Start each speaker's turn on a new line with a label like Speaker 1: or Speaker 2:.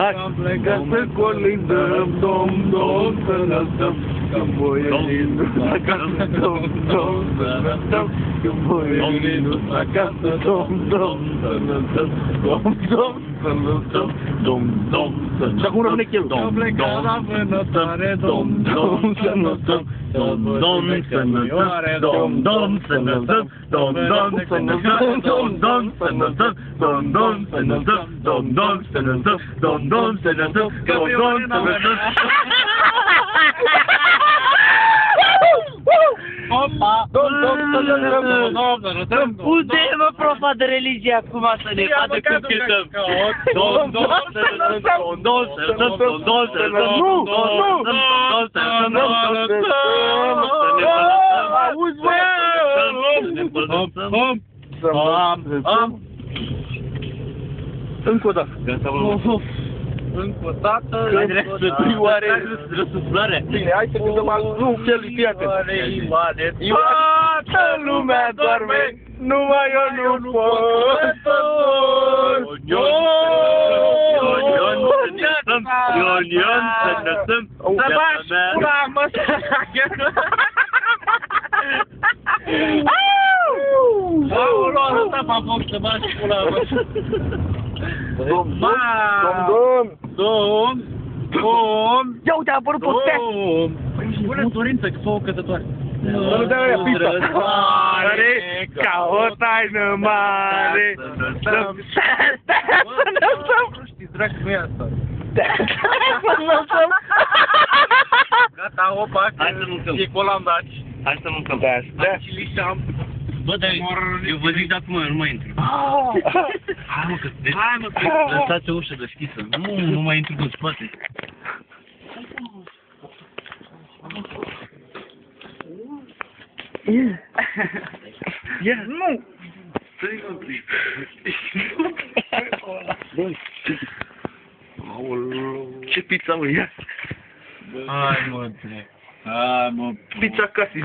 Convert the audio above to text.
Speaker 1: Am plecat să colindăm, dom, să lăsăm, că boierii acasă, dom, să lăsăm, că boierii nu acasă, dom, să lăsăm, dom, să lăsăm, dom, să lăsăm. Și acum rămâne chelul. Am plecat la vânătoare, dom, să lăsăm, dom, să lăsăm, dom, să lăsăm, dom, să lăsăm, dom, să lăsăm, dom, să lăsăm, dom, să lăsăm, dom, să lăsăm, că boierii să lăsăm.
Speaker 2: Opa! Unde-mă profa de religie acum să ne vadă cum cântăm? Dom, să lăsăm, dom, să lăsăm, dom, să lăsăm, dom, să lăsăm, auzi, bă!
Speaker 1: Încă o dată.
Speaker 2: Încă o dată, răsuflare.
Speaker 1: Bine, hai să cântăm alt. Nu, cel fiate. Toată lumea doarme, numai eu nu pot.
Speaker 2: Ion, să lăsăm.
Speaker 1: Să bași pula, mă!
Speaker 2: Aoleu, ăsta m-a foc să bași pula, mă. Dom.
Speaker 1: Ia uite, a apărut o stea!
Speaker 2: Bună dorință, că fă o cătătoare.
Speaker 1: Nu dă aia pista! Mare, ca o taină mare! Să lăsăm!
Speaker 2: Nu știi, drag, nu e asta.
Speaker 1: Să lăsăm!
Speaker 2: Gata, opa,
Speaker 3: Hai să mâncăm.
Speaker 2: e colandaci.
Speaker 3: Hai să mâncăm.
Speaker 1: Da.
Speaker 2: Și lișam.
Speaker 3: Bă, dar eu vă zic de acum, eu nu mai intru. Hai mă, că lăsați o ușă deschisă. Nu mai intru în spate.
Speaker 1: Nu! Ce pizza, mă, ia!
Speaker 2: Hai, mă,
Speaker 1: Pizza casei.